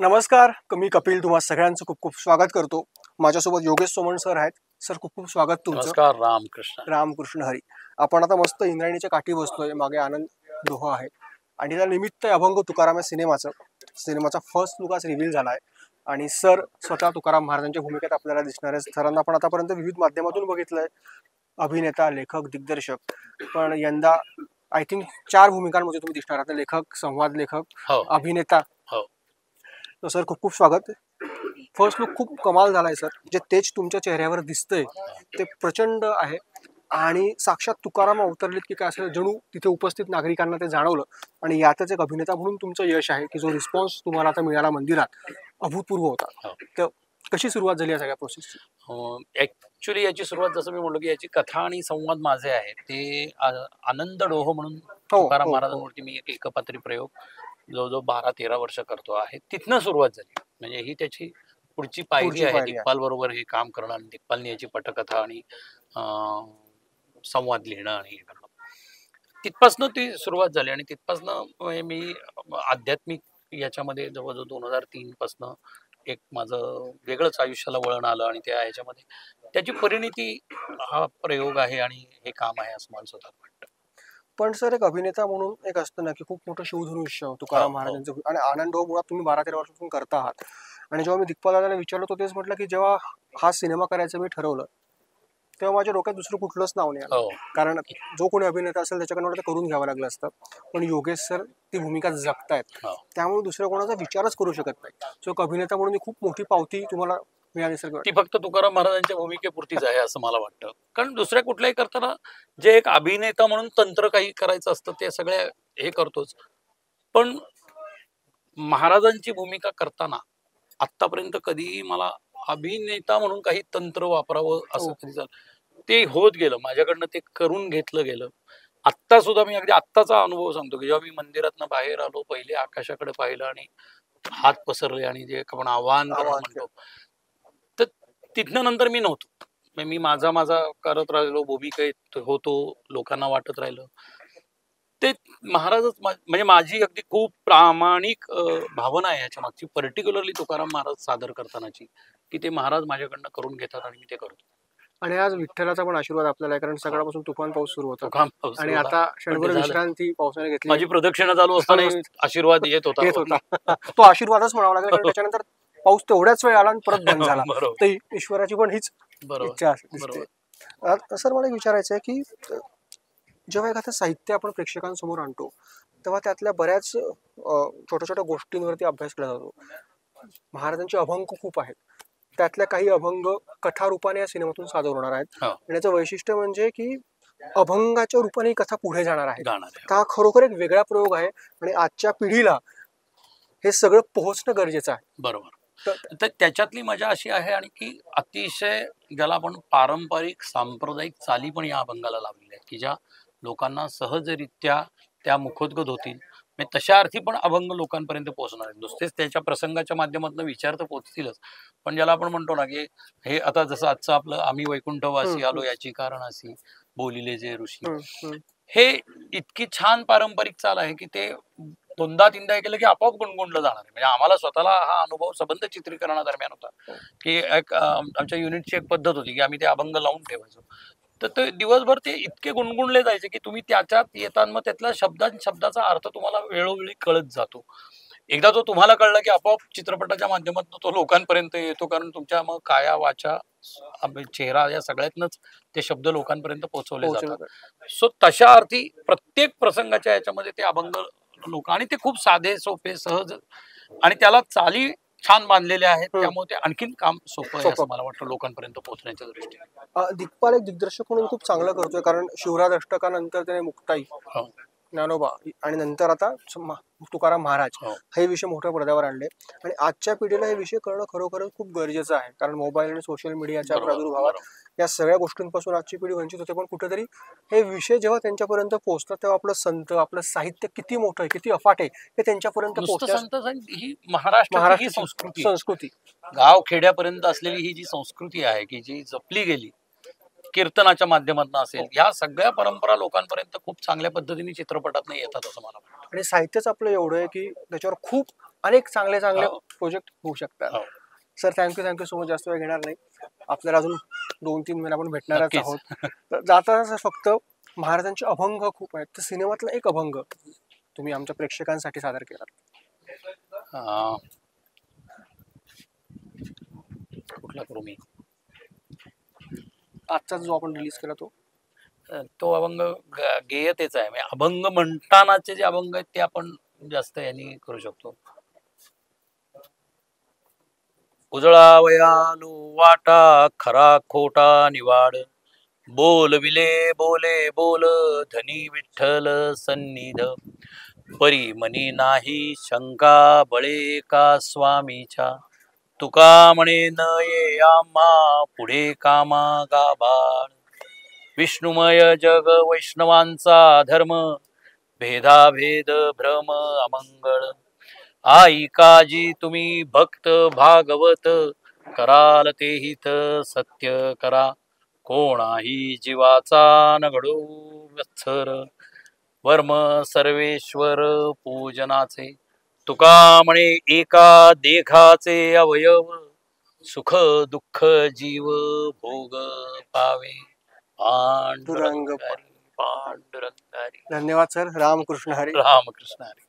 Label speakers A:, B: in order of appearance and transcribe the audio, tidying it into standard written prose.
A: नमस्कार, मी कपिल तुम्हा सगळ्यांचं खूप खूप स्वागत करतो. माझ्यासोबत योगेश सोमण सर आहेत. सर खूप खूप स्वागत तुमचं.
B: नमस्कार. रामकृष्ण.
A: रामकृष्ण हरी. आपण आता मस्त इंद्रायणीच्या काठी बसलोय. मागे आनंद डोहा आहे आणि त्या निमित्त अभंग तुकाराम या सिनेमाचा फर्स्ट लुक आज रिव्हील झाला आहे आणि सर स्वतः तुकाराम महाराजांच्या भूमिकेत आपल्याला दिसणार आहे. सरांना आपण आतापर्यंत विविध माध्यमातून बघितलंय, अभिनेता, लेखक, दिग्दर्शक, पण यंदा आय थिंक 4 भूमिकांमध्ये तुम्ही दिसणार आहात. लेखक, संवाद लेखक, अभिनेता. तो सर खूप खूप स्वागत. फर्स्ट लुक खूप कमाल झालाय सर. जे तेज तुमच्या चेहऱ्यावर दिसतंय ते प्रचंड आहे आणि साक्षात तुकाराम अवतरलेत की काय असं जणू तिथे उपस्थित नागरिकांना ते जाणवलं. आणि यातच एक अभिनेता म्हणून तुमचं यश आहे की जो रिस्पॉन्स तुम्हाला आता मिळाला मंदिरात अभूतपूर्व होता. तर कशी सुरुवात झाली या सगळ्या प्रोसेसची?
B: ऍक्च्युली याची सुरुवात जसं मी म्हणलो की याची कथा आणि संवाद माझे आहे ते आनंद डोह म्हणून तुकाराम महाराजांवरती मी एक एकपात्री प्रयोग जवळजवळ 12-13 वर्ष करतो आहे. तिथनं सुरुवात झाली. म्हणजे ही त्याची पुढची पायरी आहे. दिग्पाल बरोबर हे काम करणं आणि दिग्पालने याची पटकथा आणि संवाद लिहिणं आणि हे करणं, तिथपासनं ती सुरुवात झाली. आणि तिथपासनं मी आध्यात्मिक याच्यामध्ये जवळजवळ 2003 पासनं एक माझं वेगळंच आयुष्याला वळण आलं आणि त्या ह्याच्यामध्ये त्याची परिणिती हा प्रयोग आहे आणि हे काम आहे असं मला स्वतः वाटतं.
A: पण सर एक अभिनेता म्हणून एक असतं ना की खूप मोठं शिवधनुष्य तुकाराम महाराजांचं आणि आनंद डोह मुळात तुम्ही 12-13 वर्षापासून करता आहात. आणि जेव्हा मी दिग्पालाला विचारलं तो तेच म्हटलं की जेव्हा हा सिनेमा करायचं मी ठरवलं तेव्हा माझ्या डोक्यात दुसरं कुठलंच नाव नाही आलं. कारण जो कोणी अभिनेता असेल त्याच्याकडनं मला ते करून घ्यावं लागलं असतं. पण योगेश सर ती भूमिका जगतायत, त्यामुळे दुसऱ्या कोणाचा विचारच करू शकत नाही. सो एक अभिनेता म्हणून खूप मोठी पावती तुम्हाला मिळाली सर.
B: ती फक्त तुकाराम महाराजांच्या भूमिकेपुरतीच आहे असं मला वाटतं. कारण दुसऱ्या कुठल्याही करताना जे एक अभिनेता म्हणून तंत्र काही करायचं असतं ते सगळे हे करतोच. पण महाराजांची भूमिका करताना आतापर्यंत कधीही मला अभिनेता म्हणून काही तंत्र वापरावं असं कधी झालं ते होत गेलं माझ्याकडनं, ते करून घेतलं गेलं. आत्ता सुद्धा मी अगदी आत्ताचा अनुभव सांगतो की जेव्हा मी मंदिरातनं बाहेर आलो, पहिले आकाशाकडे पाहिलं आणि हात पसरले आणि जे आपण आव्हान म्हणतो, तर तिथनं नंतर मी नव्हतो. मी माझा करत राहिलो, भूमिकेत होतो, लोकांना वाटत राहिलं. ते महाराजच म्हणजे माझी अगदी खूप प्रामाणिक भावना आहे याच्या मागची, पर्टिक्युलरली तुकाराम महाराज सादर करतानाची, की ते महाराज माझ्याकडनं करून घेतात आणि मी ते करतो.
A: आणि आज विठ्ठलाचा पण आशीर्वाद आपल्याला आहे, कारण सकाळपासून तुफान पाऊस सुरू होता आणि आता क्षणभर विश्रांती पावसाने घेतली.
B: माझी प्रदक्षिणा चालू असताना आशीर्वाद येत होता.
A: तो आशीर्वादच म्हणावा लागेल, कारण त्याच्यानंतर पाऊस तेवढ्याच वेळ आला आणि परत बंद झाला. तर ईश्वराची पण हीच इच्छा दिसते. सर मला विचारायचं आहे की जेव्हा एखादं साहित्य आपण प्रेक्षकांसमोर आणतो तेव्हा त्यातल्या बऱ्याच छोट्या छोट्या गोष्टींवरती अभ्यास केला जातो. महाराजांचे अभंग खूप आहेत, त्यातल्या काही अभंग कथारूपाने या सिनेमातून सादर होणार आहेत. आणि याचं वैशिष्ट्य म्हणजे की अभंगाच्या रूपाने ही कथा पुढे जाणार आहे. हा खरोखर एक वेगळा प्रयोग आहे आणि आजच्या पिढीला हे सगळं पोहोचणं गरजेचं आहे.
B: बरोबर. तर त्याच्यातली मजा अशी आहे आणि की अतिशय ज्याला आपण पारंपरिक सांप्रदायिक चाली पण या अभंगाला लावलेल्या आहेत की ज्या लोकांना सहजरित्या त्या मुखोद्गत होतील. तशा अर्थी पण अभंग लोकांपर्यंत पोहोचणार आहेत. नुसतेच त्याच्या प्रसंगाच्या माध्यमातून विचार तर पोहोचतीलच, पण ज्याला आपण म्हणतो ना की हे आता जसं आजचं आपलं आम्ही वैकुंठवासी आलो याची कारण अशी बोलिले जे ऋषी, हे इतकी छान पारंपरिक चाल आहे की ते 2दा-3दा केलं की आपोआप गुणगुणलं जाणार आहे. म्हणजे आम्हाला स्वतःला हा अनुभव संबंध चित्रीकरणादरम्यान होता की एक आमच्या युनिटची एक पद्धत होती की आम्ही ते अभंग लावून ठेवायचो. तर ते दिवसभर ते इतके गुणगुणले जायचे की तुम्ही त्याच्यात येताना मग त्यातला शब्दाचा अर्थ तुम्हाला वेळोवेळी कळत जातो. एकदा तो तुम्हाला कळला की आपोआप चित्रपटाच्या माध्यमातून तो लोकांपर्यंत येतो, कारण तुमच्या मग काया वाचा चेहरा या सगळ्यातनच ते शब्द लोकांपर्यंत पोहोचवले जातात. सो तशा अर्थी प्रत्येक प्रसंगाच्या याच्यामध्ये ते अभंग लोक, आणि ते खूप साधे सोपे सहज आणि त्याला चाली छान बांधलेले आहेत, त्यामुळे ते आणखीन काम सोपं आहे असं मला वाटतं लोकांपर्यंत पोहोचण्याच्या दृष्टीने.
A: दिग्पाल एक दिग्दर्शक म्हणून खूप चांगलं करतोय, कारण शिवराज अष्टकानंतर त्याने मुक्ताई, ज्ञानोबा आणि नंतर आता तुकाराम महाराज हे विषय मोठ्या पडद्यावर आणले. आणि आजच्या पिढीला हे विषय करणं खरोखरच खूप गरजेचं आहे, कारण मोबाईल आणि सोशल मीडियाच्या प्रादुर्भावात या सगळ्या गोष्टींपासून आजची पिढी वंचित होते. पण कुठेतरी हे विषय जेव्हा त्यांच्यापर्यंत पोहोचतात तेव्हा आपलं संत, आपलं साहित्य किती मोठं आहे, किती अफाट आहे हे त्यांच्यापर्यंत पोहोचतं.
B: ही महाराष्ट्राची संस्कृती गाव खेड्यापर्यंत असलेली ही जी संस्कृती आहे की जी जपली गेली कीर्तनाच्या माध्यमातून असेल, या सगळ्या परंपरा लोकांपर्यंत खूप चांगल्या पद्धतीने चित्रपटातून येतात असं मला वाटतं.
A: आणि साहित्यच आपलं एवढं आहे की त्याच्यावर खूप अनेक चांगले चांगले
B: हो.
A: प्रोजेक्ट होऊ शकतात.
B: हो.
A: Sir thank you so much. जास्त वेळ घेणार नाही, आपल्याला अजून 2-3 महिने आपण भेटणारच
B: नक्कीच.
A: आहोत. तर जाताना सर फक्त महाराजांचे अभंग खूप आहेत, तर सिनेमातला एक अभंग तुम्ही आमच्या प्रेक्षकांसाठी सादर केला.
B: अं, कुठला करू मी?
A: आजचा जो आपण रिलीज केला तो.
B: तो अभंग गेयतेच आहे. म्हणजे अभंग म्हणतानाचे जे अभंग आहेत ते आपण जास्त यांनी करू शकतो. उजळावयालो वाटा खरा खोटा निवाड, बोलविले बोले बोल धनी विठ्ठल सन्निध, परी मनी नाही शंका बळे का स्वामीच्या, तुका म्हणे न ये आम्हा पुढे कामा गाभाळ, विष्णुमय जग वैष्णवांचा धर्म, भेदाभेद भ्रम अमंगळ, आई काजी तुम्ही भक्त भागवत, कराल ते हित सत्य करा, कोणाही जीवाचा न घडो वत्सर, वर्म सर्वेश्वर पूजनाचे, तुका म्हणे एका देखाचे अवयव, सुख दुःख जीव भोग पावे,
A: पांडुरंग.
B: पांडुरंगारी पांडुरंगारी.
A: धन्यवाद सर. रामकृष्ण हरी.
B: रामकृष्ण हरी.